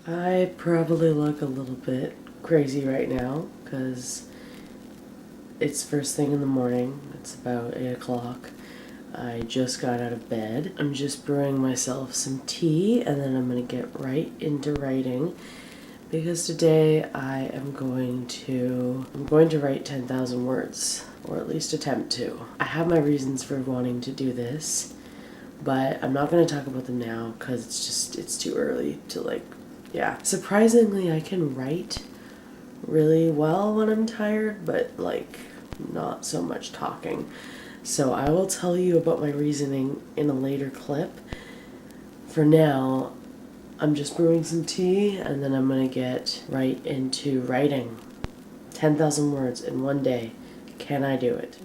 I probably look a little bit crazy right now because it's first thing in the morning. It's about 8 o'clock. I just got out of bed. I'm just brewing myself some tea and then I'm going to get right into writing because today I'm going to write 10,000 words, or at least attempt to. I have my reasons for wanting to do this, but I'm not going to talk about them now because it's too early to Surprisingly, I can write really well when I'm tired, but not so much talking. So I will tell you about my reasoning in a later clip. For now, I'm just brewing some tea and then I'm gonna get right into writing. 10,000 words in one day. Can I do it?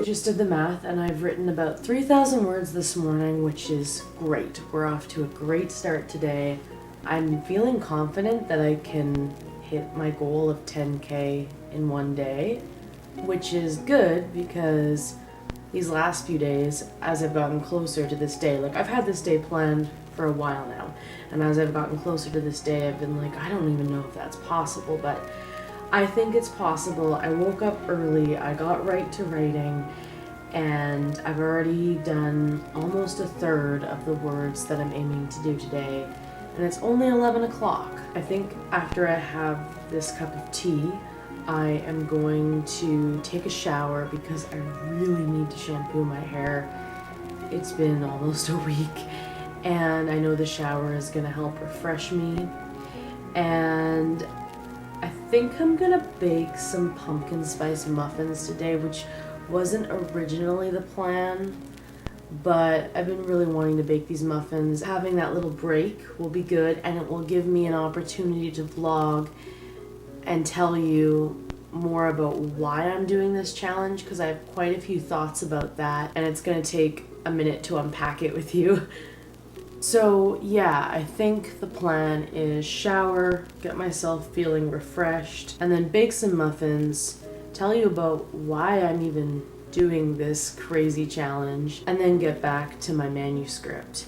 Just did the math and I've written about 3,000 words this morning, which is great. We're off to a great start today. I'm feeling confident that I can hit my goal of 10K in one day, which is good because these last few days, as I've gotten closer to this day, I've had this day planned for a while now, and as I've gotten closer to this day, I've been I don't even know if that's possible, but I think it's possible. I woke up early, I got right to writing, and I've already done almost a third of the words that I'm aiming to do today, and it's only 11 o'clock. I think after I have this cup of tea, I am going to take a shower because I really need to shampoo my hair. It's been almost a week, and I know the shower is going to help refresh me, and I think I'm gonna bake some pumpkin spice muffins today, which wasn't originally the plan, but I've been really wanting to bake these muffins. Having that little break will be good, and it will give me an opportunity to vlog and tell you more about why I'm doing this challenge, because I have quite a few thoughts about that, and it's gonna take a minute to unpack it with you. So yeah, I think the plan is shower, get myself feeling refreshed, and then bake some muffins, tell you about why I'm even doing this crazy challenge, and then get back to my manuscript.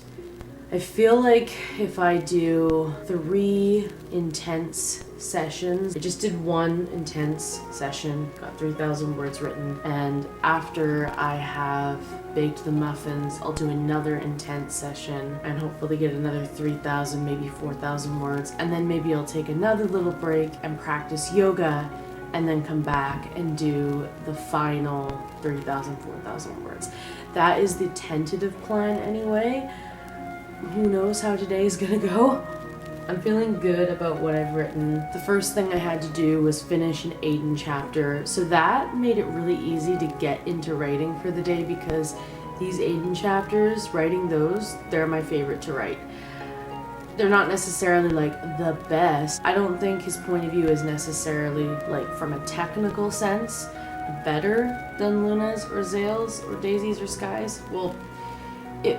I feel like if I do 3 intense sessions, I just did 1 intense session, got 3,000 words written, and after I have baked the muffins, I'll do another intense session and hopefully get another 3,000, maybe 4,000 words, and then maybe I'll take another little break and practice yoga and then come back and do the final 3,000, 4,000 words. That is the tentative plan anyway. Who knows how today's gonna go? I'm feeling good about what I've written. The first thing I had to do was finish an Aiden chapter, so that made it really easy to get into writing for the day because these Aiden chapters, writing those, they're my favorite to write. They're not necessarily the best. I don't think his point of view is necessarily from a technical sense better than Luna's or Zale's or Daisy's or Sky's. Well, it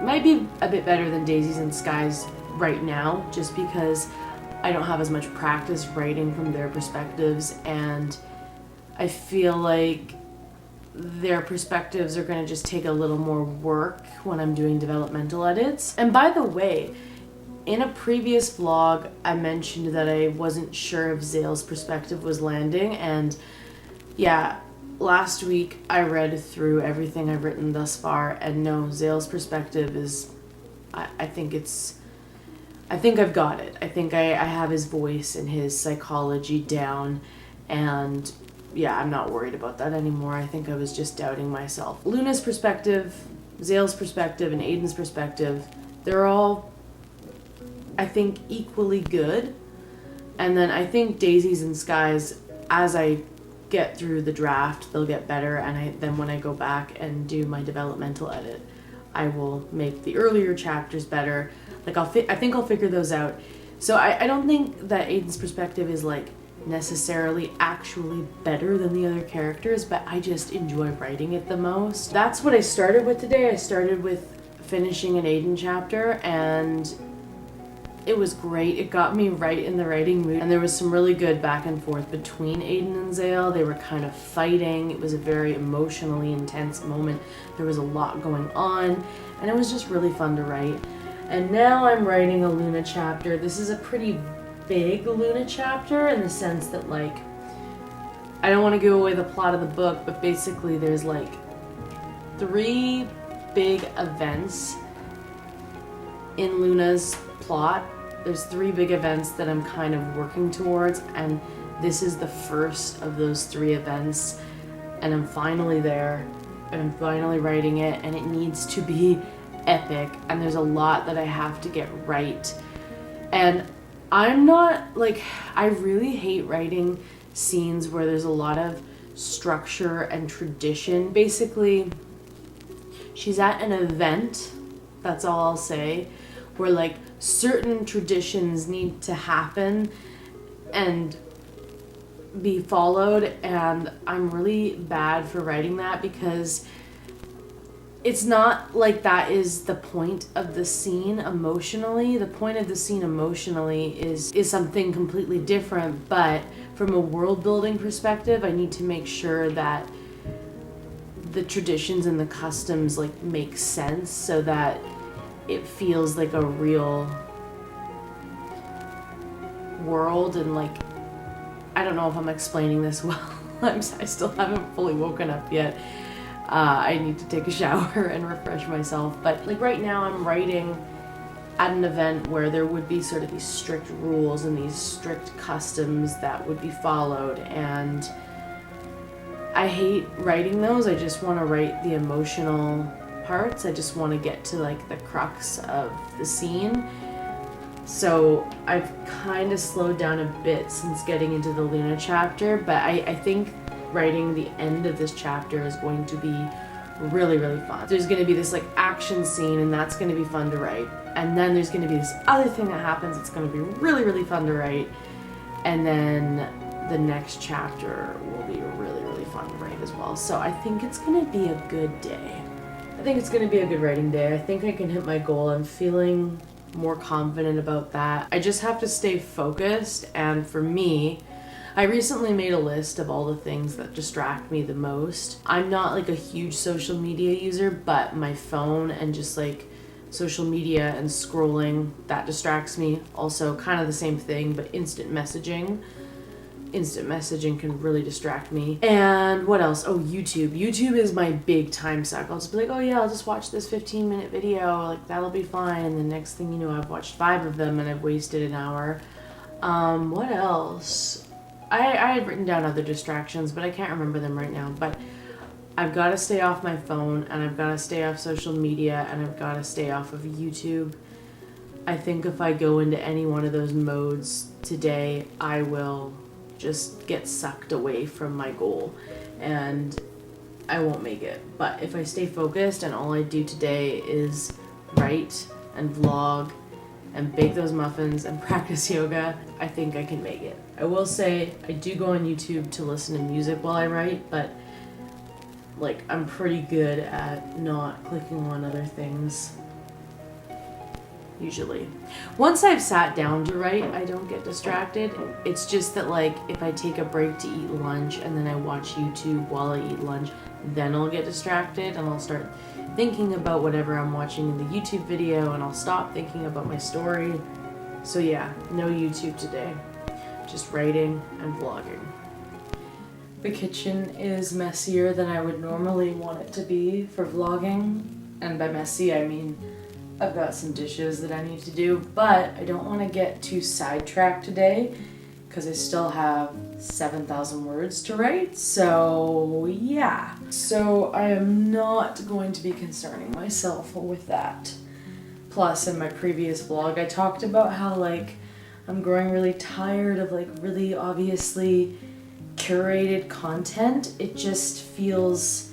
might be a bit better than Daisy's and Sky's right now, just because I don't have as much practice writing from their perspectives, and I feel like their perspectives are going to just take a little more work when I'm doing developmental edits. And by the way, in a previous vlog, I mentioned that I wasn't sure if Zale's perspective was landing, and yeah, last week I read through everything I've written thus far, and no, Zale's perspective is, I think I've got it. I think I have his voice and his psychology down, and yeah, I'm not worried about that anymore. I think I was just doubting myself. Luna's perspective, Zale's perspective, and Aiden's perspective, they're all, I think, equally good. And then I think Daisy's and Sky's, as I get through the draft, they'll get better, and then when I go back and do my developmental edit, I will make the earlier chapters better. I think I'll figure those out. So I don't think that Aiden's perspective is necessarily actually better than the other characters, but I just enjoy writing it the most. That's what I started with today. I started with finishing an Aiden chapter, and it was great. It got me right in the writing mood, and there was some really good back and forth between Aiden and Zale. They were kind of fighting. It was a very emotionally intense moment. There was a lot going on, and it was just really fun to write. And now I'm writing a Luna chapter. This is a pretty big Luna chapter in the sense that, like, I don't want to give away the plot of the book, but basically there's like 3 big events in Luna's plot. There's 3 big events that I'm kind of working towards, and this is the first of those 3 events, and I'm finally there, and I'm finally writing it, and it needs to be epic, and there's a lot that I have to get right. And I'm not, like, I really hate writing scenes where there's a lot of structure and tradition. Basically, she's at an event, that's all I'll say, where like certain traditions need to happen and be followed, and I'm really bad for writing that because it's not like that is the point of the scene emotionally. The point of the scene emotionally is something completely different, but from a world building perspective, I need to make sure that the traditions and the customs like make sense so that it feels like a real world. And like, I don't know if I'm explaining this well. I still haven't fully woken up yet. I need to take a shower and refresh myself. But like right now I'm writing at an event where there would be sort of these strict rules and these strict customs that would be followed. And I hate writing those. I just want to write the emotional parts. I just want to get to like the crux of the scene. So I've kind of slowed down a bit since getting into the Luna chapter, but I think writing the end of this chapter is going to be really, really fun. There's going to be this like action scene, and that's going to be fun to write. And then there's going to be this other thing that happens. It's going to be really, really fun to write. And then the next chapter will be really, really fun to write as well. So I think it's going to be a good day. I think it's going to be a good writing day. I think I can hit my goal. I'm feeling more confident about that. I just have to stay focused, and for me, I recently made a list of all the things that distract me the most. I'm not like a huge social media user, but my phone and just like social media and scrolling, that distracts me. Also kind of the same thing, but instant messaging. Instant messaging can really distract me. And what else? Oh, YouTube. YouTube is my big time suck. I'll just be like, oh yeah, I'll just watch this 15-minute video. Like, that'll be fine. And the next thing you know, I've watched 5 of them and I've wasted an hour. What else? I had written down other distractions, but I can't remember them right now. But I've got to stay off my phone, and I've got to stay off social media, and I've got to stay off of YouTube. I think if I go into any one of those modes today, I will just get sucked away from my goal, and I won't make it. But if I stay focused and all I do today is write and vlog and bake those muffins and practice yoga, I think I can make it. I will say I do go on YouTube to listen to music while I write, but like I'm pretty good at not clicking on other things usually. Once I've sat down to write, I don't get distracted. It's just that like if I take a break to eat lunch and then I watch YouTube while I eat lunch, then I'll get distracted and I'll start thinking about whatever I'm watching in the YouTube video, and I'll stop thinking about my story. So yeah, no YouTube today. Just writing and vlogging. The kitchen is messier than I would normally want it to be for vlogging. And by messy, I mean I've got some dishes that I need to do, but I don't want to get too sidetracked today because I still have 7,000 words to write. So yeah. So I am not going to be concerning myself with that. Plus, in my previous vlog, I talked about how like I'm growing really tired of like really obviously curated content. It just feels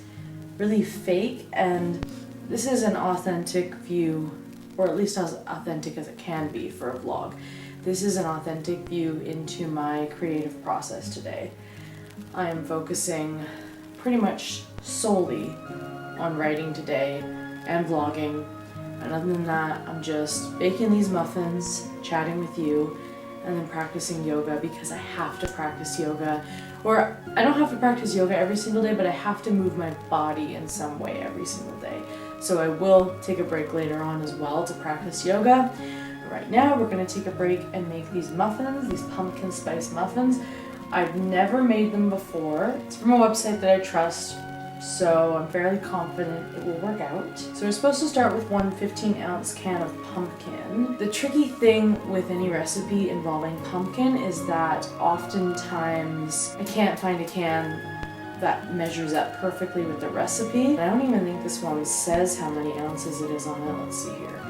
really fake, and this is an authentic view, or at least as authentic as it can be for a vlog. This is an authentic view into my creative process today. I am focusing pretty much solely on writing today and vlogging. And other than that, I'm just baking these muffins, chatting with you, and then practicing yoga because I have to practice yoga. Or I don't have to practice yoga every single day, but I have to move my body in some way every single day. So I will take a break later on as well to practice yoga. Right now, we're gonna take a break and make these muffins, these pumpkin spice muffins. I've never made them before. It's from a website that I trust, so I'm fairly confident it will work out. So we're supposed to start with one 15-ounce can of pumpkin. The tricky thing with any recipe involving pumpkin is that oftentimes I can't find a can that measures up perfectly with the recipe. I don't even think this one says how many ounces it is on it. Let's see here.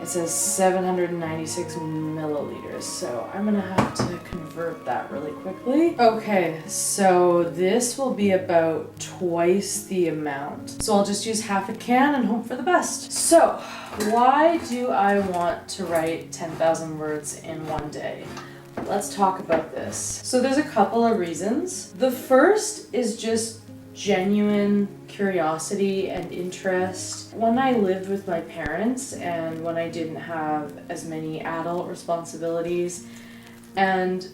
It says 796 milliliters, so I'm gonna have to convert that really quickly. Okay, so this will be about twice the amount. So I'll just use half a can and hope for the best. So, why do I want to write 10,000 words in one day? Let's talk about this. So there's a couple of reasons. The first is just genuine curiosity and interest. When I lived with my parents and when I didn't have as many adult responsibilities, and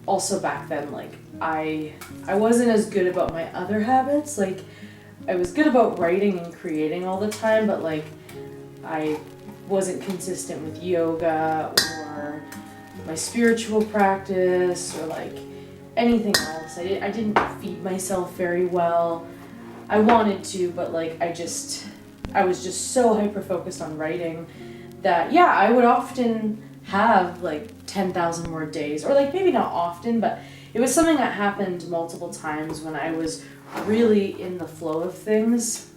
also back then, like I wasn't as good about my other habits. Like I was good about writing and creating all the time, but like I wasn't consistent with yoga or my spiritual practice or like anything else. I didn't feed myself very well. I wanted to, but like I was just so hyper focused on writing that yeah, I would often have like 10,000 word days, or like maybe not often, but it was something that happened multiple times when I was really in the flow of things.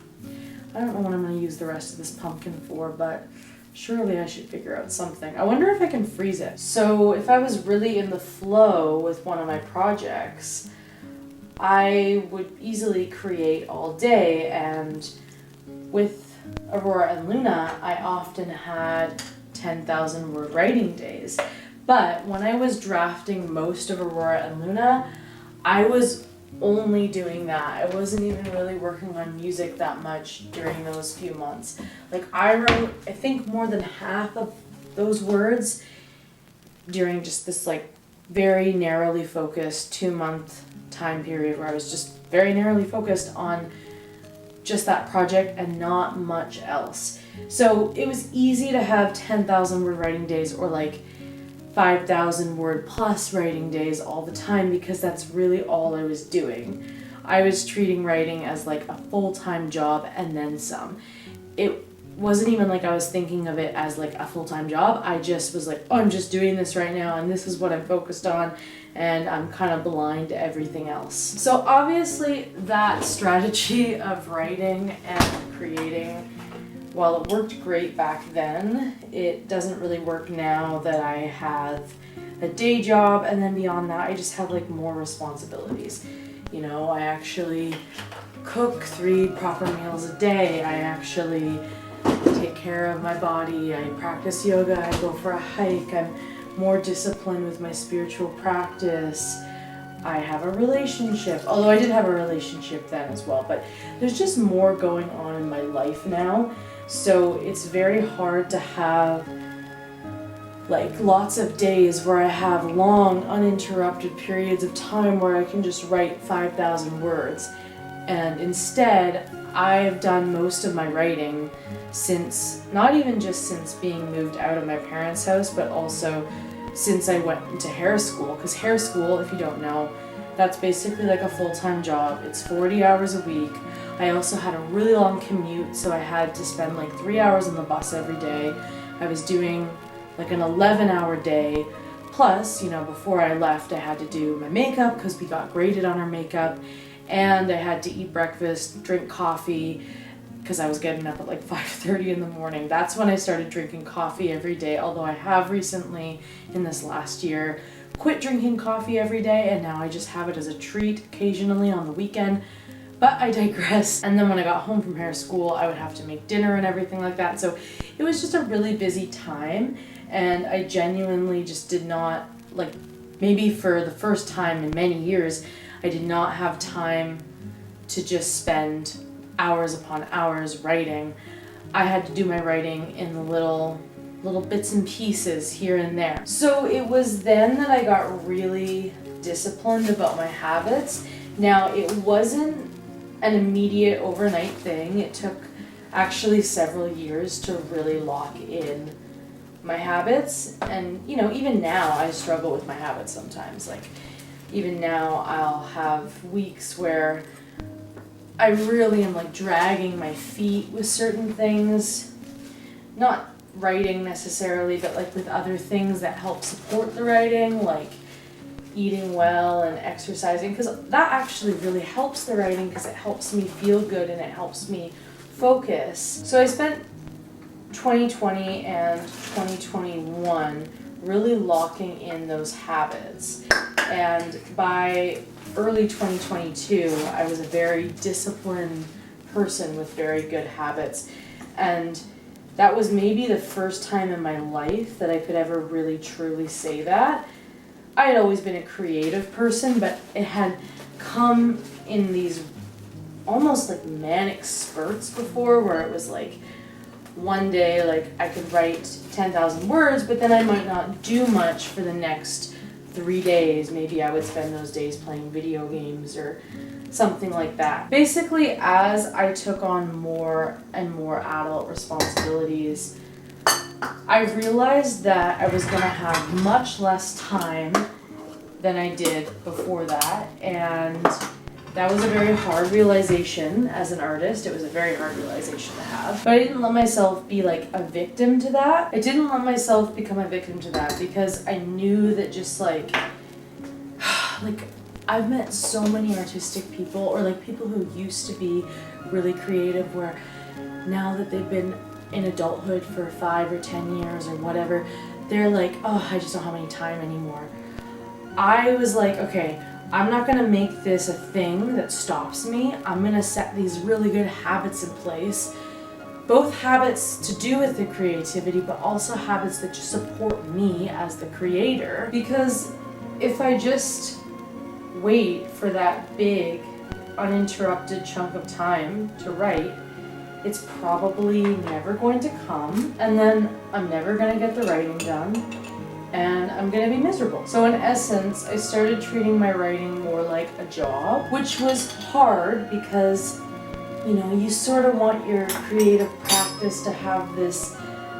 I don't know what I'm going to use the rest of this pumpkin for, but surely I should figure out something. I wonder if I can freeze it. So if I was really in the flow with one of my projects, I would easily create all day, and with Aurora and Luna, I often had 10,000 word writing days. But when I was drafting most of Aurora and Luna, I was only doing that. I wasn't even really working on music that much during those few months. Like I wrote, I think more than half of those words during just this like very narrowly focused 2-month time period where I was just very narrowly focused on just that project and not much else. So it was easy to have 10,000 word writing days or like 5,000 word plus writing days all the time because that's really all I was doing. I was treating writing as like a full-time job and then some. It wasn't even like I was thinking of it as like a full-time job. I just was like, oh, I'm just doing this right now and this is what I'm focused on, and I'm kind of blind to everything else. So obviously that strategy of writing and creating, while it worked great back then, it doesn't really work now that I have a day job, and then beyond that I just have like more responsibilities. You know, I actually cook 3 proper meals a day. I actually take care of my body. I practice yoga. I go for a hike. I'm more disciplined with my spiritual practice. I have a relationship, although I did have a relationship then as well, but there's just more going on in my life now. So it's very hard to have like lots of days where I have long uninterrupted periods of time where I can just write 5,000 words. And instead, I've done most of my writing since, not even just since being moved out of my parents' house, but also since I went into hair school. Because hair school, if you don't know, that's basically like a full-time job. It's 40 hours a week. I also had a really long commute, so I had to spend like 3 hours on the bus every day. I was doing like an 11-hour day. Plus, you know, before I left, I had to do my makeup because we got graded on our makeup. And I had to eat breakfast, drink coffee, because I was getting up at like 5:30 in the morning. That's when I started drinking coffee every day, although I have recently, in this last year, quit drinking coffee every day, and now I just have it as a treat occasionally on the weekend. But I digress. And then when I got home from hair school, I would have to make dinner and everything like that. So it was just a really busy time. And I genuinely just did not, like, maybe for the first time in many years, I did not have time to just spend hours upon hours writing. I had to do my writing in little bits and pieces here and there. So it was then that I got really disciplined about my habits. Now, it wasn't an immediate overnight thing. It took actually several years to really lock in my habits. And, you know, even now I struggle with my habits sometimes. Like, even now I'll have weeks where I really am like dragging my feet with certain things. Not writing necessarily, but like with other things that help support the writing, like eating well and exercising, because that actually really helps the writing because it helps me feel good and it helps me focus. So I spent 2020 and 2021 really locking in those habits, and by early 2022 I was a very disciplined person with very good habits, and that was maybe the first time in my life that I could ever really truly say that. I had always been a creative person, but it had come in these almost like manic spurts before, where it was like one day like I could write 10,000 words, but then I might not do much for the next 3 days. Maybe I would spend those days playing video games or something like that. Basically, as I took on more and more adult responsibilities, I realized that I was going to have much less time than I did before that, and that was a very hard realization as an artist. It was a very hard realization to have. But I didn't let myself be like a victim to that. I didn't let myself become a victim to that because I knew that just like I've met so many artistic people, or like people who used to be really creative, where now that they've been in adulthood for 5 or 10 years or whatever, they're like, oh, I just don't have any time anymore. I was like, okay, I'm not gonna make this a thing that stops me. I'm gonna set these really good habits in place. Both habits to do with the creativity, but also habits that just support me as the creator. Because if I just wait for that big, uninterrupted chunk of time to write, it's probably never going to come, and then I'm never gonna get the writing done, and I'm gonna be miserable. So in essence, I started treating my writing more like a job, which was hard because, you know, you sort of want your creative practice to have this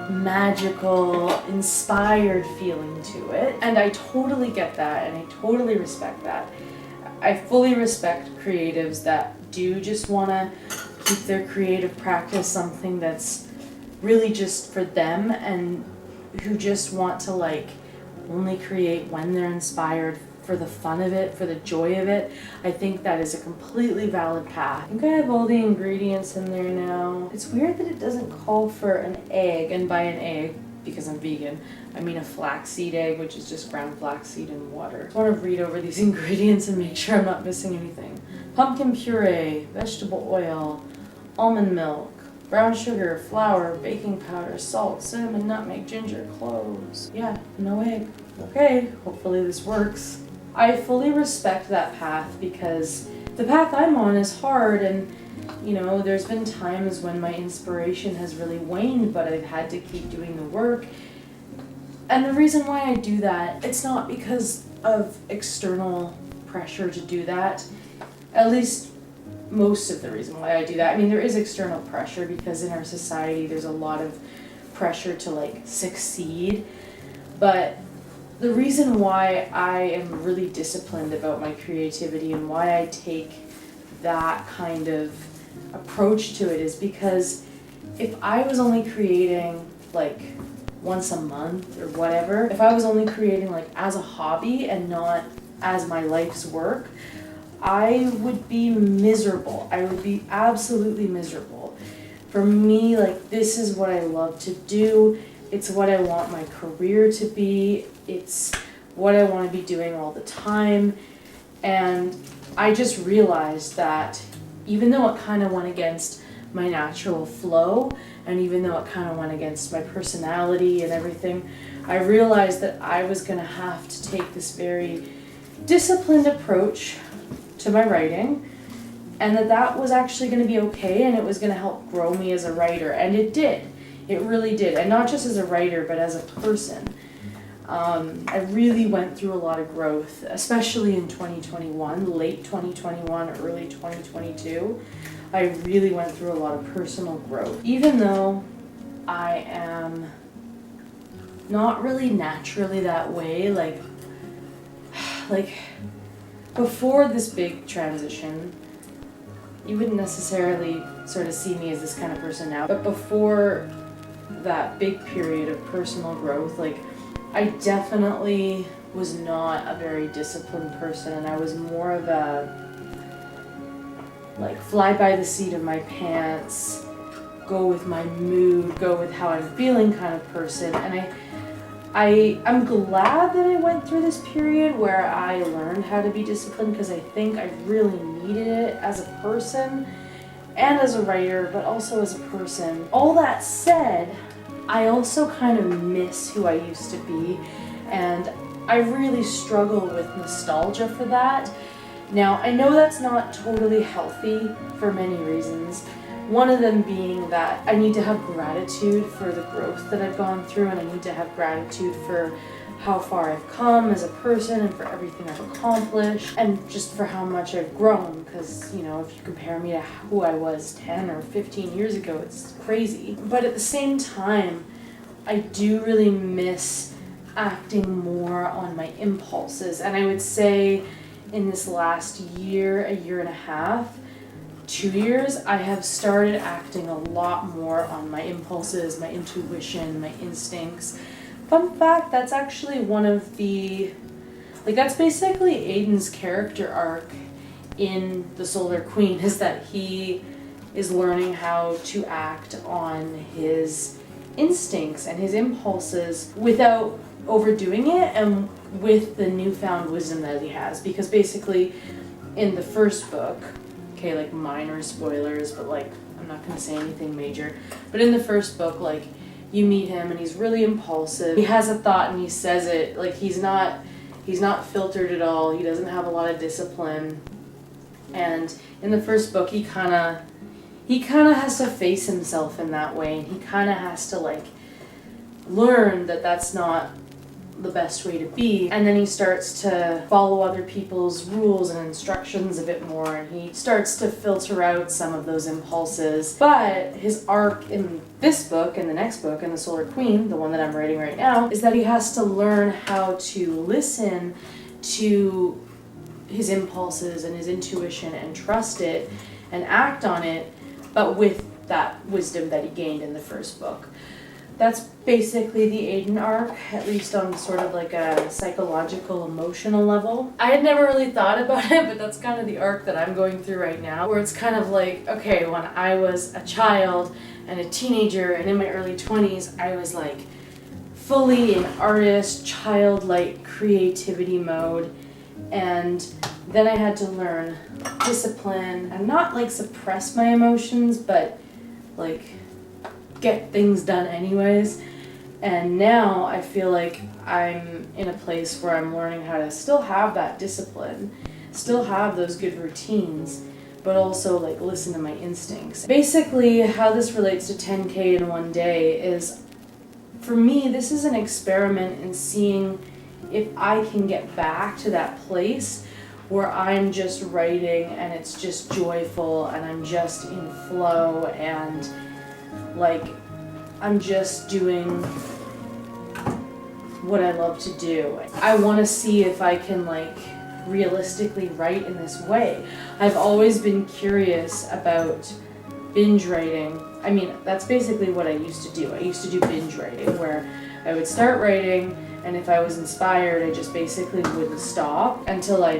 magical, inspired feeling to it. And I totally get that, and I totally respect that. I fully respect creatives that do just want to keep their creative practice something that's really just for them, and who just want to like only create when they're inspired, for the fun of it, for the joy of it. I think that is a completely valid path. I think I have all the ingredients in there now. It's weird that it doesn't call for an egg, and by an egg, because I'm vegan, I mean a flaxseed egg, which is just ground flaxseed and water. I want to read over these ingredients and make sure I'm not missing anything. Pumpkin puree, vegetable oil, almond milk, brown sugar, flour, baking powder, salt, cinnamon, nutmeg, ginger, cloves. Yeah, no egg. Okay, hopefully this works. I fully respect that path because the path I'm on is hard, and you know, there's been times when my inspiration has really waned, but I've had to keep doing the work. And the reason why I do that, it's not because of external pressure to do that. At least most of the reason why I do that. I mean, there is external pressure because in our society there's a lot of pressure to like succeed. But the reason why I am really disciplined about my creativity and why I take that kind of approach to it is because if I was only creating like once a month or whatever, if I was only creating like as a hobby and not as my life's work, I would be miserable. I would be absolutely miserable. For me, like, this is what I love to do. It's what I want my career to be. It's what I want to be doing all the time. And I just realized that even though it kind of went against my natural flow, and even though it kind of went against my personality and everything, I realized that I was going to have to take this very disciplined approach to my writing, and that was actually going to be okay, and it was going to help grow me as a writer, and it did. It really did, and not just as a writer, but as a person. I really went through a lot of growth, especially in 2021, late 2021, early 2022. I really went through a lot of personal growth. Even though I am not really naturally that way, like before this big transition, you wouldn't necessarily sort of see me as this kind of person now, but before that big period of personal growth, like, I definitely was not a very disciplined person, and I was more of a, like, fly by the seat of my pants, go with my mood, go with how I'm feeling kind of person. And I'm glad that I went through this period where I learned how to be disciplined, because I think I really needed it as a person and as a writer, but also as a person. All that said, I also kind of miss who I used to be, and I really struggle with nostalgia for that. Now, I know that's not totally healthy for many reasons. One of them being that I need to have gratitude for the growth that I've gone through, and I need to have gratitude for how far I've come as a person and for everything I've accomplished, and just for how much I've grown, because, you know, if you compare me to who I was 10 or 15 years ago, it's crazy. But at the same time, I do really miss acting more on my impulses, and I would say in this last year, a year and a half, 2 years, I have started acting a lot more on my impulses, my intuition, my instincts. Fun fact, that's actually one of the, like, that's basically Aiden's character arc in The Solar Queen, is that he is learning how to act on his instincts and his impulses without overdoing it, and with the newfound wisdom that he has. Because basically in the first book, okay, like, minor spoilers, but, like, I'm not gonna say anything major, but in the first book, like, you meet him and he's really impulsive. He has a thought and he says it, like, he's not filtered at all. He doesn't have a lot of discipline. And in the first book, he kind of has to face himself in that way, and he kind of has to, like, learn that that's not the best way to be. And then he starts to follow other people's rules and instructions a bit more, and he starts to filter out some of those impulses. But his arc in this book and the next book, in The Solar Queen, the one that I'm writing right now, is that he has to learn how to listen to his impulses and his intuition and trust it and act on it, but with that wisdom that he gained in the first book. That's basically the Aiden arc, at least on sort of like a psychological, emotional level. I had never really thought about it, but that's kind of the arc that I'm going through right now, where it's kind of like, okay, when I was a child and a teenager and in my early 20s, I was like fully in artist, childlike creativity mode, and then I had to learn discipline and not like suppress my emotions, but like get things done anyways. And now I feel like I'm in a place where I'm learning how to still have that discipline, still have those good routines, but also like listen to my instincts. Basically, how this relates to 10K in one day is, for me, this is an experiment in seeing if I can get back to that place where I'm just writing and it's just joyful and I'm just in flow and like I'm just doing what I love to do. I want to see if I can like realistically write in this way. I've always been curious about binge writing. I mean, that's basically what I used to do. I used to do binge writing, where I would start writing, and if I was inspired, I just basically wouldn't stop until I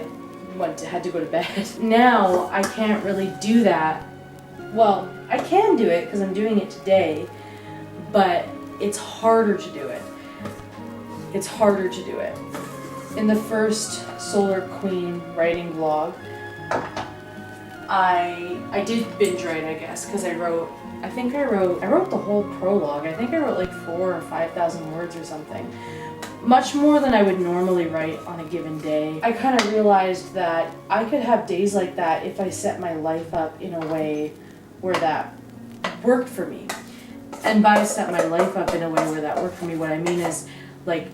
had to go to bed. Now I can't really do that. Well, I can do it because I'm doing it today, but it's harder to do it. It's harder to do it. In the first Solar Queen writing vlog, I did binge write, I guess, because I wrote I think I wrote the whole prologue. I think I wrote like 4,000 or 5,000 words or something. Much more than I would normally write on a given day. I kind of realized that I could have days like that if I set my life up in a way where that worked for me. And by set my life up in a way where that worked for me, what I mean is, like,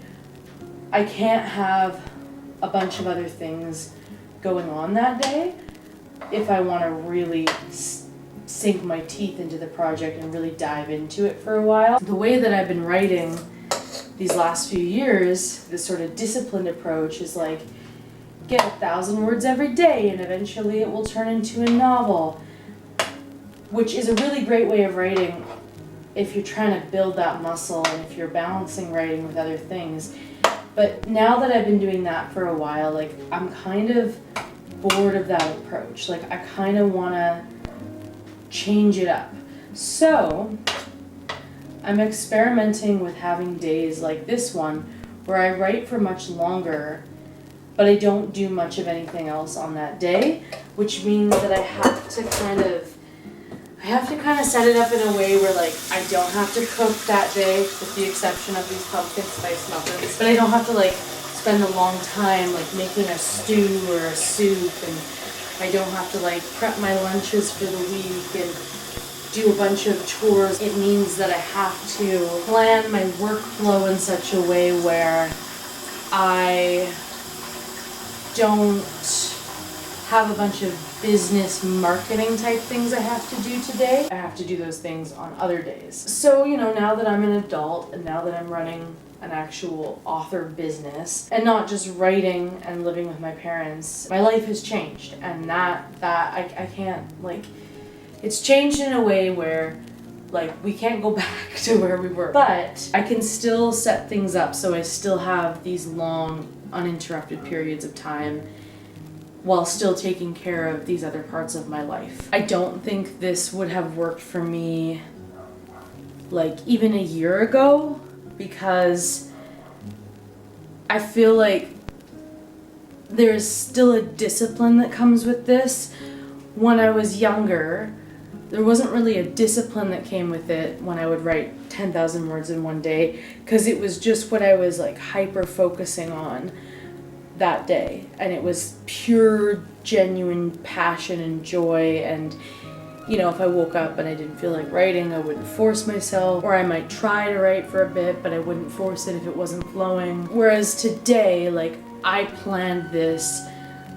I can't have a bunch of other things going on that day if I want to really sink my teeth into the project and really dive into it for a while. The way that I've been writing these last few years, this sort of disciplined approach is like, get 1,000 words every day and eventually it will turn into a novel, which is a really great way of writing if you're trying to build that muscle and if you're balancing writing with other things. But now that I've been doing that for a while, like, I'm kind of bored of that approach. Like, I kind of want to change it up. So I'm experimenting with having days like this one where I write for much longer, but I don't do much of anything else on that day, which means that I have to kind of set it up in a way where, like, I don't have to cook that day, with the exception of these pumpkin spice muffins, but I don't have to, like, spend a long time, like, making a stew or a soup, and I don't have to, like, prep my lunches for the week and do a bunch of chores. It means that I have to plan my workflow in such a way where I don't have a bunch of business marketing type things I have to do today. I have to do those things on other days. So, you know, now that I'm an adult and now that I'm running an actual author business and not just writing and living with my parents, my life has changed, and that I can't, like, it's changed in a way where, like, we can't go back to where we were, but I can still set things up so I still have these long uninterrupted periods of time while still taking care of these other parts of my life. I don't think this would have worked for me, like, even a year ago, because I feel like there's still a discipline that comes with this. When I was younger, there wasn't really a discipline that came with it when I would write 10,000 words in one day, because it was just what I was, like, hyper focusing on that day, and it was pure, genuine passion and joy. And, you know, if I woke up and I didn't feel like writing, I wouldn't force myself, or I might try to write for a bit, but I wouldn't force it if it wasn't flowing. Whereas today, like, I planned this,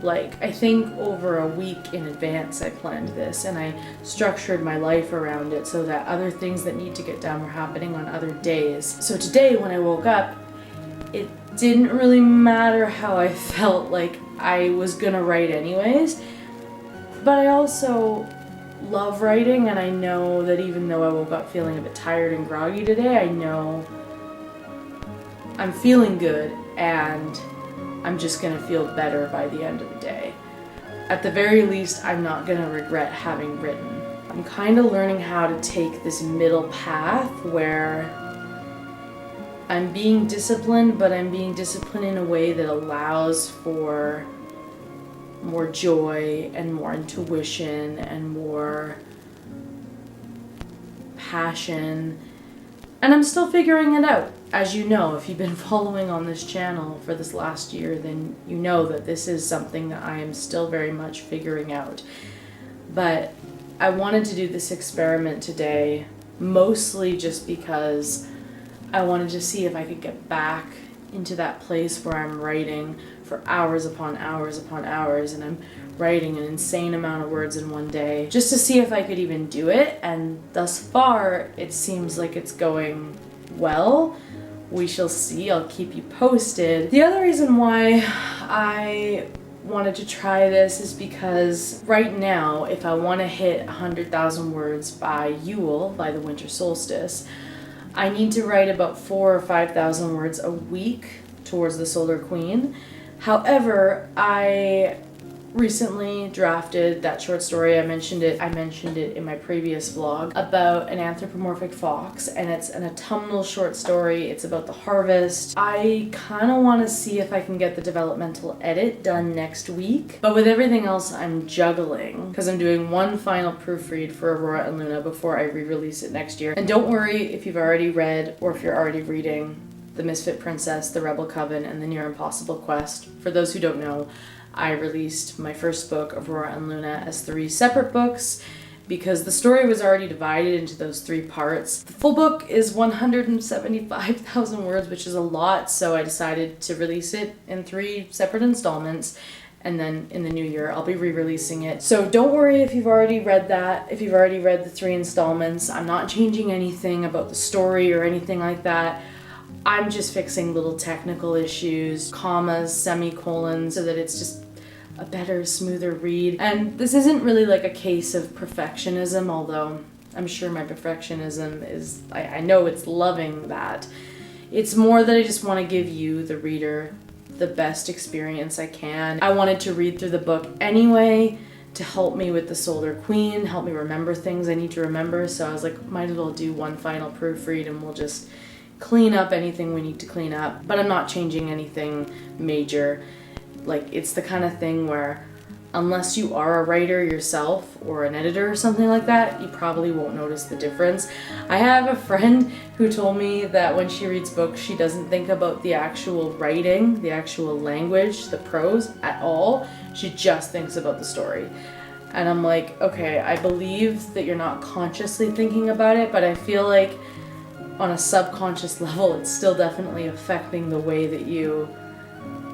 like, I think over a week in advance I planned this, and I structured my life around it so that other things that need to get done were happening on other days. So today when I woke up, it didn't really matter how I felt, like, I was gonna write anyways. But I also love writing, and I know that even though I woke up feeling a bit tired and groggy today, I know I'm feeling good, and I'm just gonna feel better by the end of the day. At the very least, I'm not gonna regret having written. I'm kind of learning how to take this middle path where I'm being disciplined, but I'm being disciplined in a way that allows for more joy and more intuition and more passion. And I'm still figuring it out. As you know, if you've been following on this channel for this last year, then you know that this is something that I am still very much figuring out. But I wanted to do this experiment today, mostly just because I wanted to see if I could get back into that place where I'm writing for hours upon hours upon hours, and I'm writing an insane amount of words in one day, just to see if I could even do it. And thus far, it seems like it's going well. We shall see. I'll keep you posted. The other reason why I wanted to try this is because right now, if I want to hit 100,000 words by Yule, by the winter solstice, I need to write about 4,000 or 5,000 words a week towards the Solar Queen. However, I recently drafted that short story. I mentioned it in my previous vlog about an anthropomorphic fox, and it's an autumnal short story. It's about the harvest. I kind of want to see if I can get the developmental edit done next week, but with everything else I'm juggling, because I'm doing one final proofread for Aurora and Luna before I re-release it next year. And don't worry if you've already read, or if you're already reading, The Misfit Princess, The Rebel Coven, and The Near Impossible Quest. For those who don't know, I released my first book, Aurora and Luna, as 3 separate books because the story was already divided into those 3 parts. The full book is 175,000 words, which is a lot, so I decided to release it in 3 separate installments, and then in the new year I'll be re-releasing it. So don't worry if you've already read that, if you've already read the 3 installments. I'm not changing anything about the story or anything like that. I'm just fixing little technical issues, commas, semicolons, so that it's just a better, smoother read. And this isn't really like a case of perfectionism, although I'm sure my perfectionism is, I know it's loving that. It's more that I just want to give you, the reader, the best experience I can. I wanted to read through the book anyway to help me with the Solar Queen, help me remember things I need to remember, so I was like, might as well do one final proofread and we'll just clean up anything we need to clean up. But I'm not changing anything major. Like, it's the kind of thing where unless you are a writer yourself or an editor or something like that, you probably won't notice the difference. I have a friend who told me that when she reads books, she doesn't think about the actual writing, the actual language, the prose at all. She just thinks about the story. And I'm like, okay, I believe that you're not consciously thinking about it, but I feel like on a subconscious level, it's still definitely affecting the way that you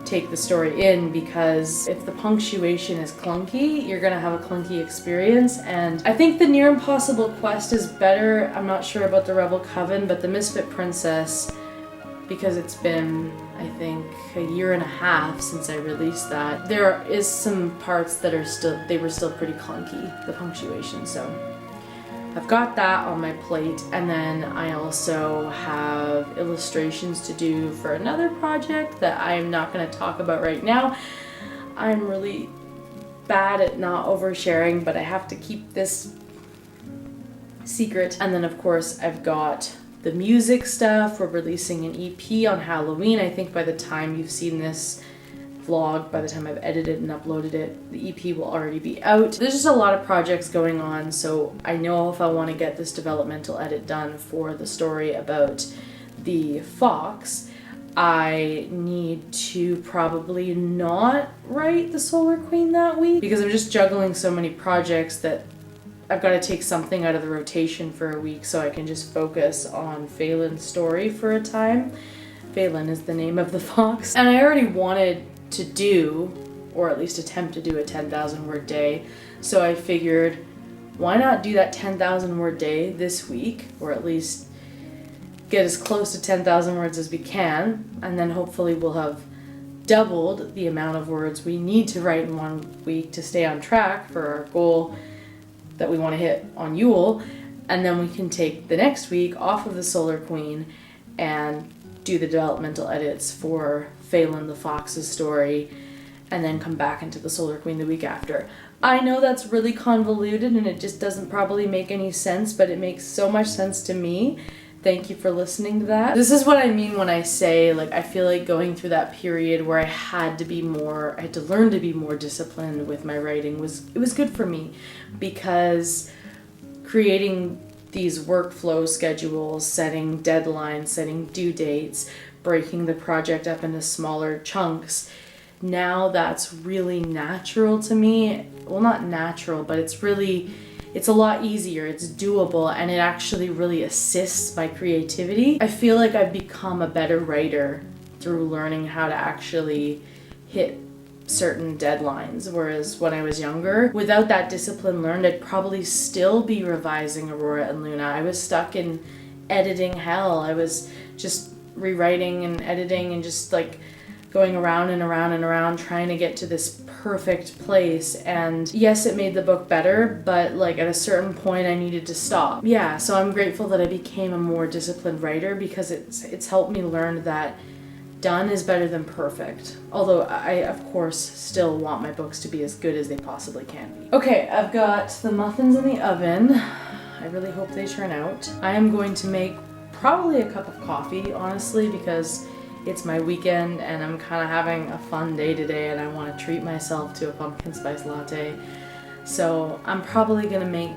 take the story in, because if the punctuation is clunky, you're gonna have a clunky experience. And I think the Near Impossible Quest is better. I'm not sure about the Rebel Coven, but the Misfit Princess, because it's been, I think, a year and a half since I released that, there is some parts that are still, they were still pretty clunky, the punctuation, so I've got that on my plate. And then I also have illustrations to do for another project that I'm not going to talk about right now. I'm really bad at not oversharing, but I have to keep this secret. And then of course I've got the music stuff. We're releasing an EP on Halloween. I think by the time you've seen this vlog, by the time I've edited and uploaded it, the EP will already be out. There's just a lot of projects going on, so I know if I want to get this developmental edit done for the story about the fox, I need to probably not write the Solar Queen that week, because I'm just juggling so many projects that I've got to take something out of the rotation for a week so I can just focus on Phelan's story for a time. Phelan is the name of the fox. And I already wanted to do, or at least attempt to do, a 10,000 word day. So I figured, why not do that 10,000 word day this week, or at least get as close to 10,000 words as we can, and then hopefully we'll have doubled the amount of words we need to write in 1 week to stay on track for our goal that we want to hit on Yule. And then we can take the next week off of the Solar Queen and do the developmental edits for Phelan the Fox's story, and then come back into the Solar Queen the week after. I know that's really convoluted and it just doesn't probably make any sense, but it makes so much sense to me. Thank you for listening to that. This is what I mean when I say, like, I feel like going through that period where I had to learn to be more disciplined with my writing was good for me, because creating these workflow schedules, setting deadlines, setting due dates, breaking the project up into smaller chunks, now that's really natural to me. Well, not natural, but it's a lot easier, it's doable, and it actually really assists my creativity. I feel like I've become a better writer through learning how to actually hit certain deadlines, whereas when I was younger, without that discipline learned, I'd probably still be revising Aurora and Luna. I was stuck in editing hell. I was just rewriting and editing and just like going around and around and around trying to get to this perfect place. And yes, it made the book better, but like at a certain point I needed to stop. Yeah, so I'm grateful that I became a more disciplined writer, because it's helped me learn that done is better than perfect. Although I, of course, still want my books to be as good as they possibly can be. Okay, I've got the muffins in the oven. I really hope they turn out. I am going to make probably a cup of coffee, honestly, because it's my weekend and I'm kind of having a fun day today and I want to treat myself to a pumpkin spice latte. So I'm probably gonna make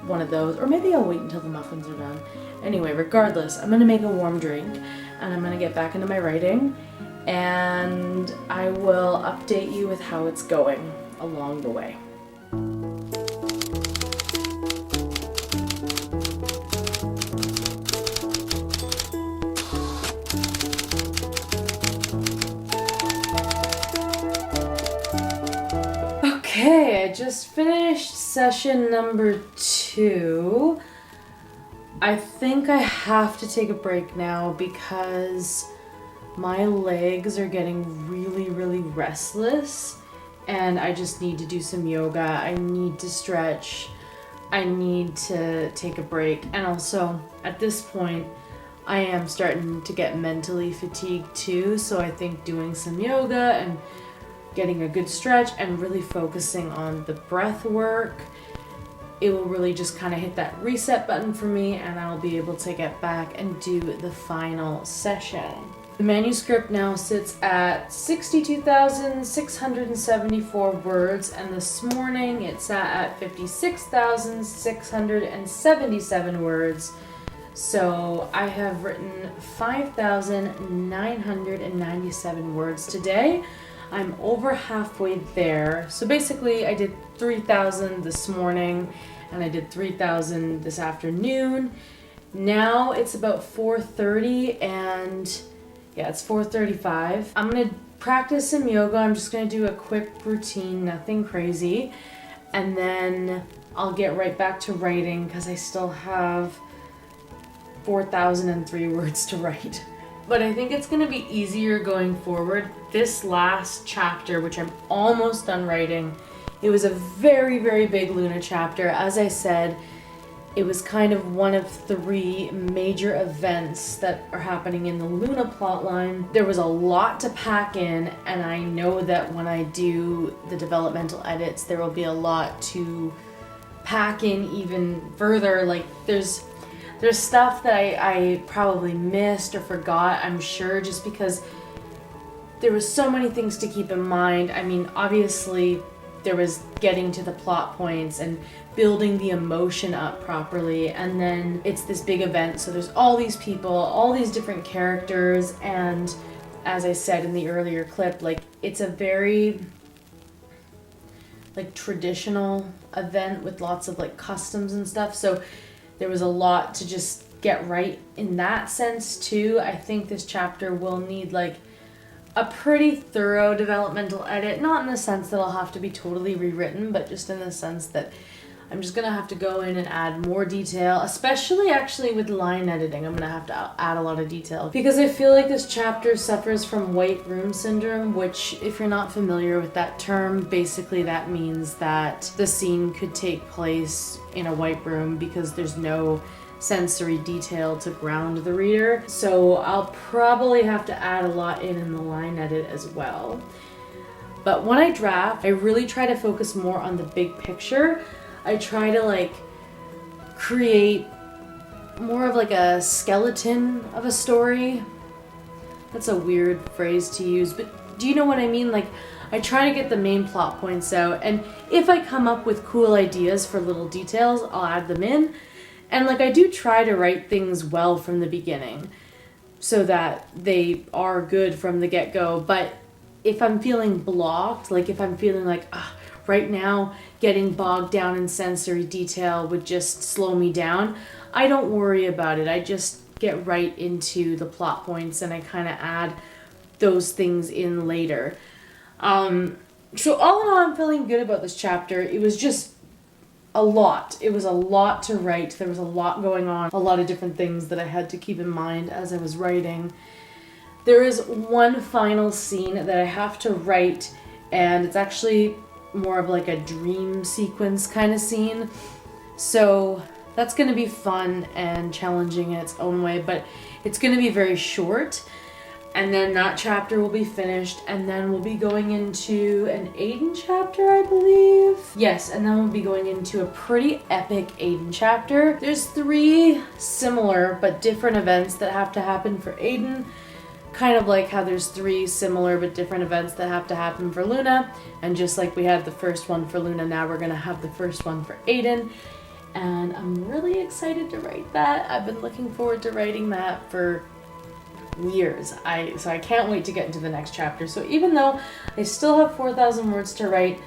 one of those, or maybe I'll wait until the muffins are done. Anyway, regardless, I'm gonna make a warm drink and I'm gonna get back into my writing and I will update you with how it's going along the way. Okay, I just finished session number 2. I think I have to take a break now because my legs are getting really, really restless and I just need to do some yoga. I need to stretch. I need to take a break. And also, at this point, I am starting to get mentally fatigued too, so I think doing some yoga and getting a good stretch and really focusing on the breath work, it will really just kind of hit that reset button for me and I'll be able to get back and do the final session. The manuscript now sits at 62,674 words and this morning it sat at 56,677 words. So I have written 5,997 words today. I'm over halfway there. So basically I did 3,000 this morning and I did 3,000 this afternoon. Now it's about 4:30 and yeah, it's 4:35. I'm gonna practice some yoga. I'm just gonna do a quick routine, nothing crazy. And then I'll get right back to writing because I still have 4,003 words to write. But I think it's going to be easier going forward. This last chapter, which I'm almost done writing, it was a very, very big Lunar chapter. As I said, it was kind of one of 3 major events that are happening in the Luna plotline. There was a lot to pack in, and I know that when I do the developmental edits, there will be a lot to pack in even further. Like, there's stuff that I probably missed or forgot, I'm sure, just because there was so many things to keep in mind. I mean, obviously, there was getting to the plot points and building the emotion up properly, and then it's this big event, so there's all these people, all these different characters, and as I said in the earlier clip, like, it's a very like traditional event with lots of like customs and stuff, so there was a lot to just get right in that sense too. I think this chapter will need like a pretty thorough developmental edit, not in the sense that I'll have to be totally rewritten, but just in the sense that I'm just gonna have to go in and add more detail, especially actually with line editing. I'm gonna have to add a lot of detail because I feel like this chapter suffers from white room syndrome, which, if you're not familiar with that term, basically that means that the scene could take place in a white room because there's no sensory detail to ground the reader. So I'll probably have to add a lot in the line edit as well. But when I draft, I really try to focus more on the big picture. I try to like create more of like a skeleton of a story. That's a weird phrase to use, but do you know what I mean? Like, I try to get the main plot points out, and if I come up with cool ideas for little details, I'll add them in. And like, I do try to write things well from the beginning so that they are good from the get-go. But if I'm feeling blocked, like if I'm feeling like, right now getting bogged down in sensory detail would just slow me down, I don't worry about it. I just get right into the plot points and I kind of add those things in later. So all in all, I'm feeling good about this chapter. It was just a lot. It was a lot to write. There was a lot going on, a lot of different things that I had to keep in mind as I was writing. There is one final scene that I have to write, and it's actually more of like a dream sequence kind of scene. So that's going to be fun and challenging in its own way, but it's going to be very short. And then that chapter will be finished, and then we'll be going into an Aiden chapter, I believe. Yes, and then we'll be going into a pretty epic Aiden chapter. There's 3 similar but different events that have to happen for Aiden. Kind of like how there's 3 similar but different events that have to happen for Luna. And just like we had the first one for Luna, now we're gonna have the first one for Aiden. And I'm really excited to write that. I've been looking forward to writing that for years. So I can't wait to get into the next chapter. So even though I still have 4,000 words to write,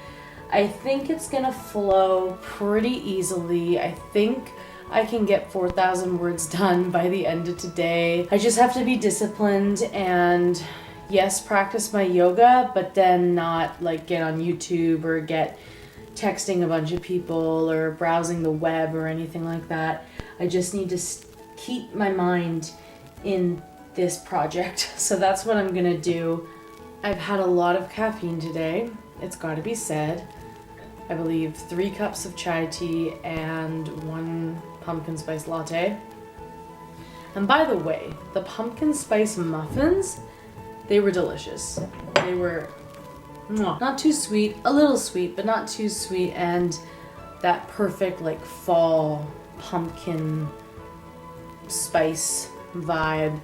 I think it's gonna flow pretty easily. I think I can get 4,000 words done by the end of today. I just have to be disciplined and yes, practice my yoga, but then not like get on YouTube or get texting a bunch of people or browsing the web or anything like that. I just need to keep my mind in this project. So that's what I'm gonna do. I've had a lot of caffeine today, it's gotta be said. I believe 3 cups of chai tea and 1 pumpkin spice latte. And by the way, the pumpkin spice muffins, they were delicious. They were not too sweet, a little sweet, but not too sweet, and that perfect like fall pumpkin spice vibe.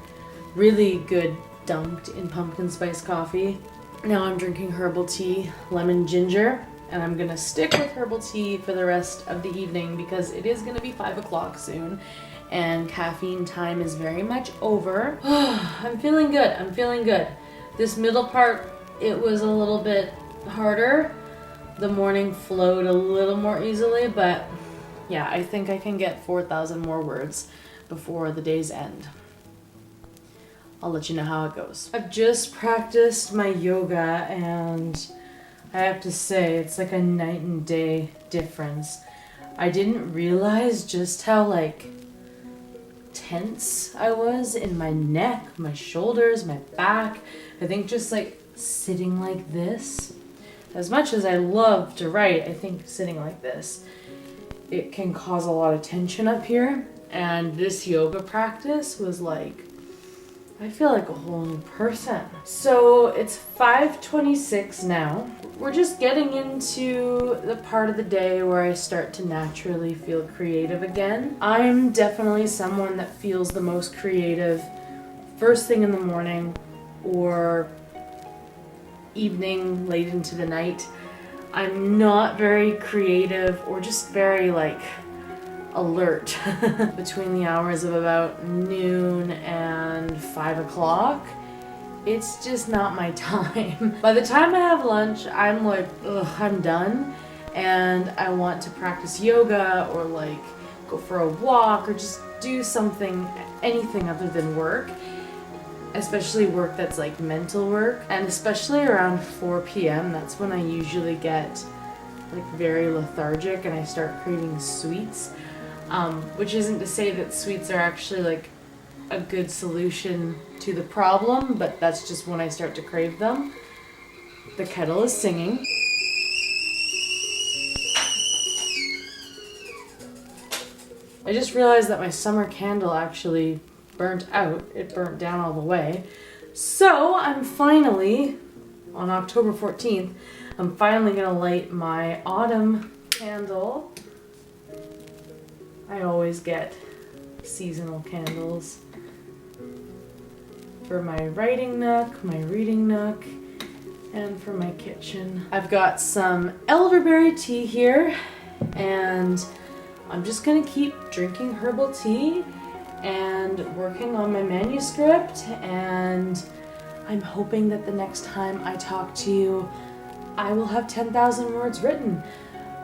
Really good dunked in pumpkin spice coffee. Now I'm drinking herbal tea, lemon ginger, and I'm gonna stick with herbal tea for the rest of the evening because it is gonna be 5 o'clock soon and caffeine time is very much over. I'm feeling good, I'm feeling good. This middle part, it was a little bit harder. The morning flowed a little more easily, but yeah, I think I can get 4,000 more words before the day's end. I'll let you know how it goes. I've just practiced my yoga and I have to say it's like a night and day difference. I didn't realize just how like tense I was in my neck, my shoulders, my back. I think just like sitting like this. As much as I love to write, I think sitting like this, it can cause a lot of tension up here. And this yoga practice was like, I feel like a whole new person. So it's 5:26 now. We're just getting into the part of the day where I start to naturally feel creative again. I'm definitely someone that feels the most creative first thing in the morning or evening, late into the night. I'm not very creative or just very like alert between the hours of about noon and 5 o'clock. It's just not my time. By the time I have lunch, I'm like, ugh, I'm done. And I want to practice yoga or like go for a walk or just do something, anything other than work. Especially work that's like mental work. And especially around 4 p.m., that's when I usually get like very lethargic and I start craving sweets. Which isn't to say that sweets are actually like a good solution to the problem, but that's just when I start to crave them. The kettle is singing. I just realized that my summer candle actually burnt out. It burnt down all the way. So I'm finally, on October 14th, I'm finally gonna light my autumn candle. I always get seasonal candles for my writing nook, my reading nook, and for my kitchen. I've got some elderberry tea here, and I'm just gonna keep drinking herbal tea and working on my manuscript, and I'm hoping that the next time I talk to you, I will have 10,000 words written.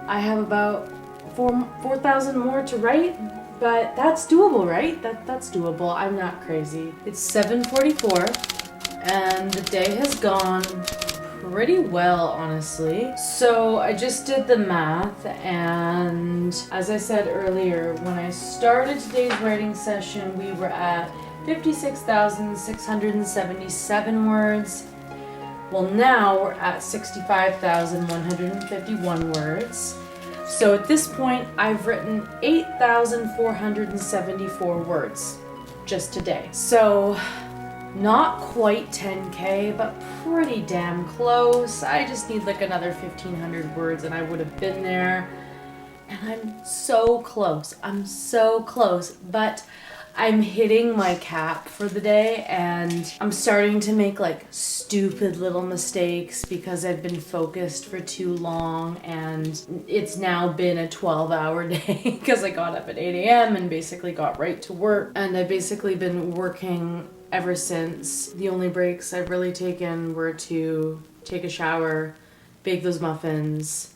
I have about 4,000 more to write, but that's doable, right? That's doable. I'm not crazy. It's 7:44 and the day has gone pretty well, honestly. So I just did the math, and as I said earlier, when I started today's writing session, we were at 56,677 words. Well, now we're at 65,151 words. So at this point, I've written 8,474 words just today. So Not quite 10K, but pretty damn close. I just need like another 1,500 words and I would have been there. And I'm so close. I'm so close. But I'm hitting my cap for the day and I'm starting to make like stupid little mistakes because I've been focused for too long, and it's now been a 12-hour day because I got up at 8 a.m. and basically got right to work, and I've basically been working ever since. The only breaks I've really taken were to take a shower, bake those muffins,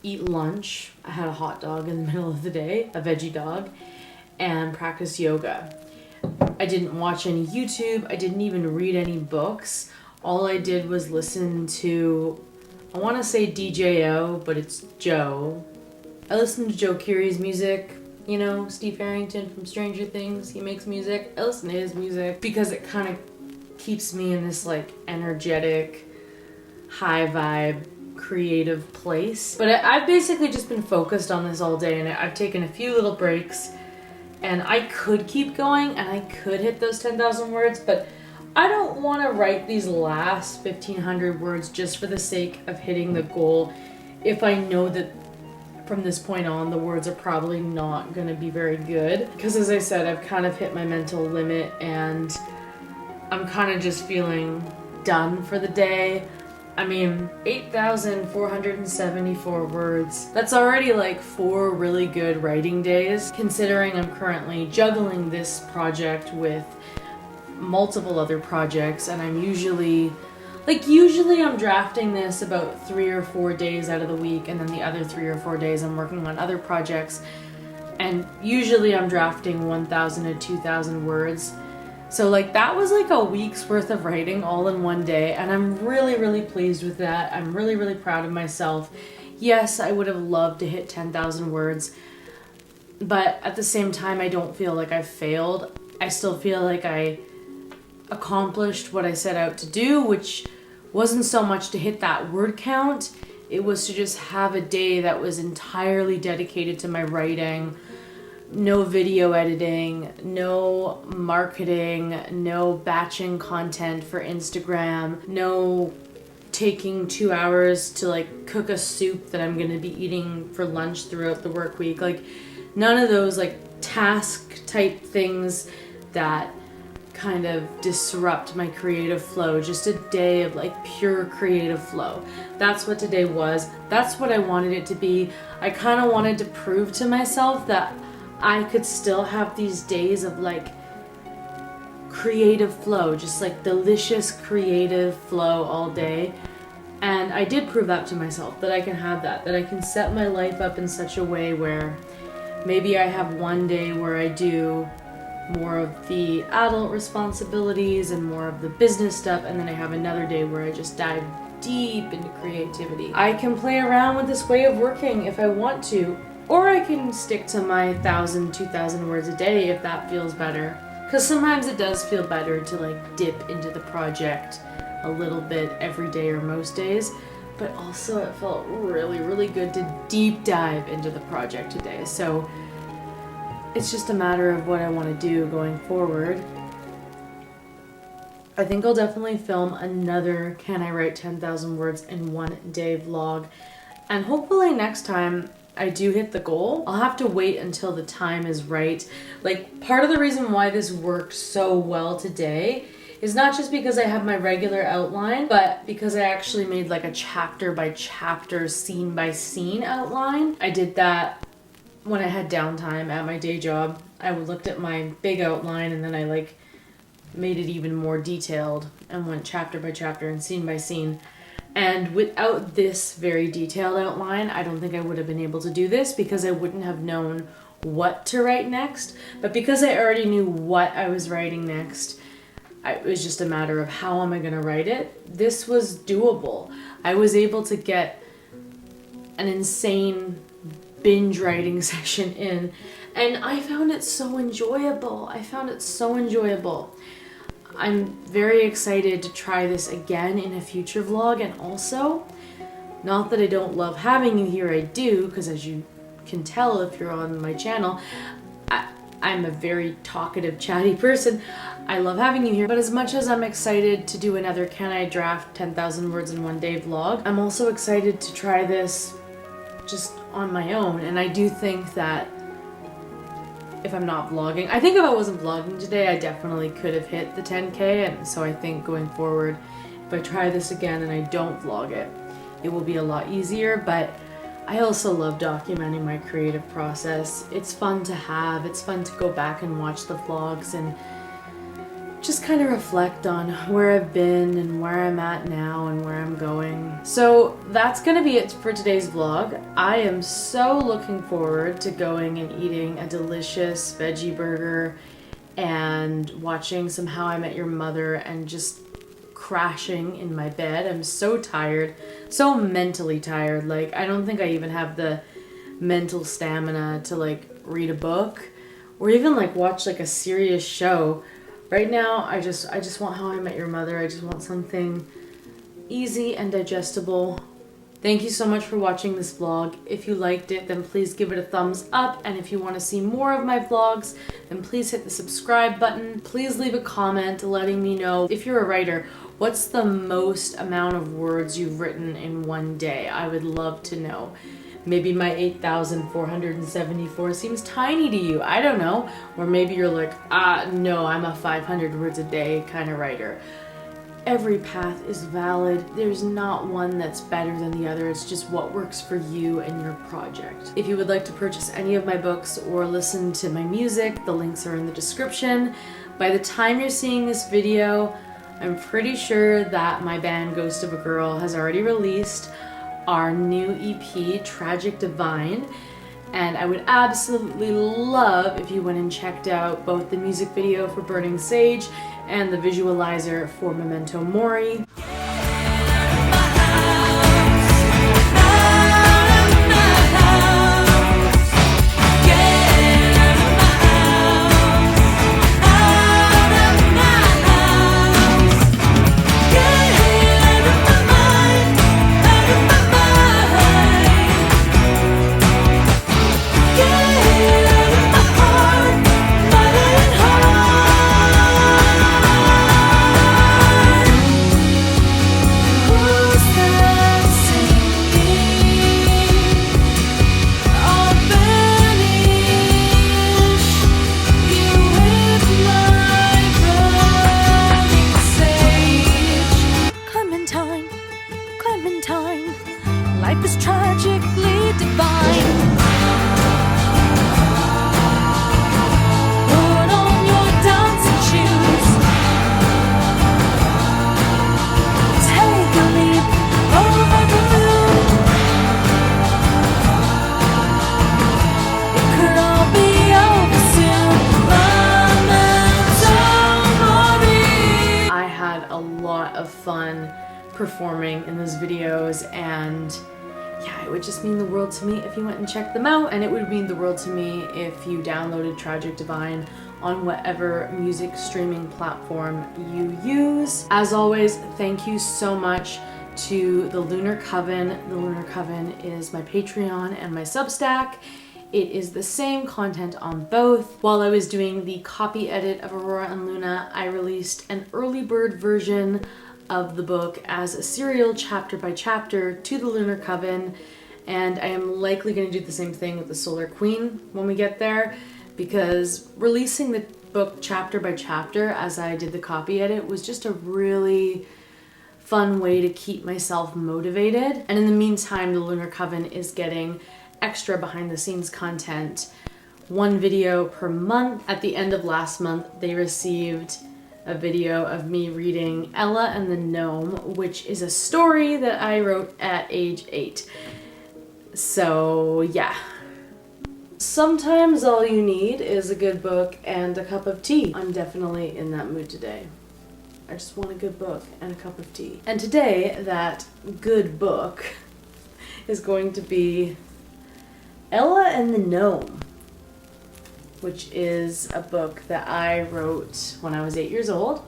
eat lunch. I had a hot dog in the middle of the day, a veggie dog, and practice yoga. I didn't watch any YouTube. I didn't even read any books. All I did was listen to, I want to say DJO, but it's Joe. I listened to Joe Curie's music. You know, Steve Harrington from Stranger Things, he makes music. I listen to his music because it kind of keeps me in this like energetic, high vibe, creative place. But I've basically just been focused on this all day, and I've taken a few little breaks, and I could keep going and I could hit those 10,000 words, but I don't want to write these last 1,500 words just for the sake of hitting the goal if I know that from this point on the words are probably not going to be very good. Because as I said, I've kind of hit my mental limit and I'm kind of just feeling done for the day. I mean, 8,474 words. That's already like 4 really good writing days, considering I'm currently juggling this project with multiple other projects, and I'm usually I'm drafting this about 3 or 4 days out of the week, and then the other 3 or 4 days I'm working on other projects, and usually I'm drafting 1,000 to 2,000 words. So like that was like a week's worth of writing all in one day, and I'm really, really pleased with that. I'm really, really proud of myself. Yes, I would have loved to hit 10,000 words, but at the same time, I don't feel like I failed. I still feel like I accomplished what I set out to do, which wasn't so much to hit that word count. It was to just have a day that was entirely dedicated to my writing. No video editing, no marketing, no batching content for Instagram, no taking 2 hours to like cook a soup that I'm going to be eating for lunch throughout the work week. Like none of those like task type things that kind of disrupt my creative flow. Just a day of like pure creative flow. That's what today was. That's what I wanted it to be. I kind of wanted to prove to myself that I could still have these days of like creative flow, just like delicious creative flow all day. And I did prove that to myself, that I can have that I can set my life up in such a way where maybe I have one day where I do more of the adult responsibilities and more of the business stuff, and then I have another day where I just dive deep into creativity. I can play around with this way of working if I want to, or I can stick to my 1,000, 2,000 words a day if that feels better. Because sometimes it does feel better to like dip into the project a little bit every day or most days, but also it felt really, really good to deep dive into the project today. So it's just a matter of what I want to do going forward. I think I'll definitely film another Can I Write 10,000 Words in One Day vlog. And hopefully next time I do hit the goal, I'll have to wait until the time is right. Like part of the reason why this worked so well today is not just because I have my regular outline, but because I actually made like a chapter by chapter, scene by scene outline. I did that when I had downtime at my day job. I looked at my big outline and then I like made it even more detailed and went chapter by chapter and scene by scene. And without this very detailed outline, I don't think I would have been able to do this because I wouldn't have known what to write next. But because I already knew what I was writing next, it was just a matter of how am I going to write it. This was doable. I was able to get an insane binge writing session in, and I found it so enjoyable. I'm very excited to try this again in a future vlog, and also, not that I don't love having you here, I do, because as you can tell if you're on my channel, I'm a very talkative, chatty person. I love having you here, but as much as I'm excited to do another Can I Draft 10,000 Words in One Day vlog, I'm also excited to try this just on my own. And I do think that if I'm not vlogging, I think if I wasn't vlogging today, I definitely could have hit the 10K, and so I think going forward, if I try this again and I don't vlog it, it will be a lot easier. But I also love documenting my creative process. It's fun to have, it's fun to go back and watch the vlogs and just kind of reflect on where I've been and where I'm at now and where I'm going. So that's gonna be it for today's vlog. I am so looking forward to going and eating a delicious veggie burger and watching some How I Met Your Mother and just crashing in my bed. I'm so tired, so mentally tired. Like, I don't think I even have the mental stamina to like read a book or even like watch like a serious show. Right now, I just want How I Met Your Mother. I just want something easy and digestible. Thank you so much for watching this vlog. If you liked it, then please give it a thumbs up. And if you want to see more of my vlogs, then please hit the subscribe button. Please leave a comment letting me know, if you're a writer, what's the most amount of words you've written in one day? I would love to know. Maybe my 8,474 seems tiny to you. I don't know. Or maybe you're like, no, I'm a 500 words a day kind of writer. Every path is valid. There's not one that's better than the other. It's just what works for you and your project. If you would like to purchase any of my books or listen to my music, the links are in the description. By the time you're seeing this video, I'm pretty sure that my band Ghost of a Girl has already released our new EP, Tragic Divine, and I would absolutely love if you went and checked out both the music video for Burning Sage and the visualizer for Memento Mori. Life is tragically divine. Put on your dancing shoes. Take a leap over the moon. It could all be over soon. I had a lot of fun performing in those videos, and yeah, it would just mean the world to me if you went and checked them out, and it would mean the world to me if you downloaded Tragic Divine on whatever music streaming platform you use. As always, thank you so much to the Lunar Coven. The Lunar Coven is my Patreon and my Substack. It is the same content on both. While I was doing the copy edit of Aurora and Luna, I released an early bird version of the book as a serial chapter by chapter to the Lunar Coven, and I am likely going to do the same thing with the Solar Queen when we get there, because releasing the book chapter by chapter as I did the copy edit was just a really fun way to keep myself motivated. And in the meantime, the Lunar Coven is getting extra behind the scenes content, one video per month. At the end of last month, they received a video of me reading Ella and the Gnome, which is a story that I wrote at age 8. So yeah. Sometimes all you need is a good book and a cup of tea. I'm definitely in that mood today. I just want a good book and a cup of tea. And today, that good book is going to be Ella and the Gnome, which is a book that I wrote when I was 8 years old.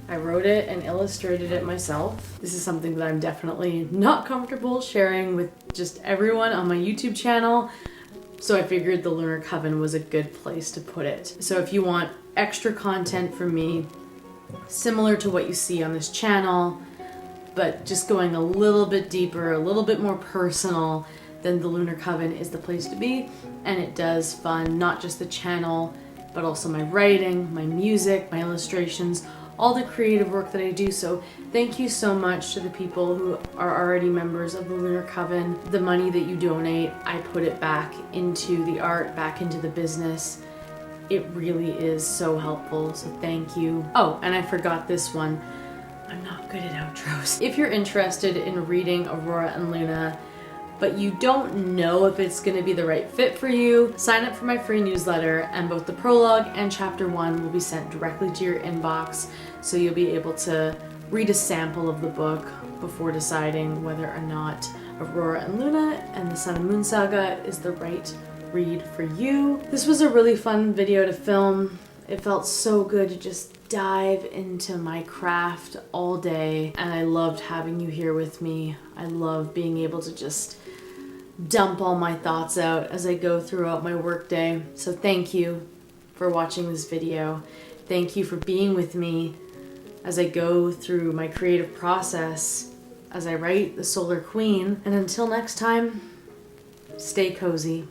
I wrote it and illustrated it myself. This is something that I'm definitely not comfortable sharing with just everyone on my YouTube channel. So I figured the Lunar Coven was a good place to put it. So if you want extra content from me, similar to what you see on this channel, but just going a little bit deeper, a little bit more personal, then the Lunar Coven is the place to be. And it does fund not just the channel, but also my writing, my music, my illustrations, all the creative work that I do. So thank you so much to the people who are already members of the Lunar Coven. The money that you donate, I put it back into the art, back into the business. It really is so helpful, so thank you. Oh, and I forgot this one. I'm not good at outros. If you're interested in reading Aurora and Luna, but you don't know if it's gonna be the right fit for you, sign up for my free newsletter, and both the prologue and chapter 1 will be sent directly to your inbox, so you'll be able to read a sample of the book before deciding whether or not Aurora and Luna and the Sun and Moon Saga is the right read for you. This was a really fun video to film. It felt so good to just dive into my craft all day, and I loved having you here with me. I love being able to just dump all my thoughts out as I go throughout my workday. So thank you for watching this video. Thank you for being with me as I go through my creative process, as I write The Solar Queen. And until next time, stay cozy.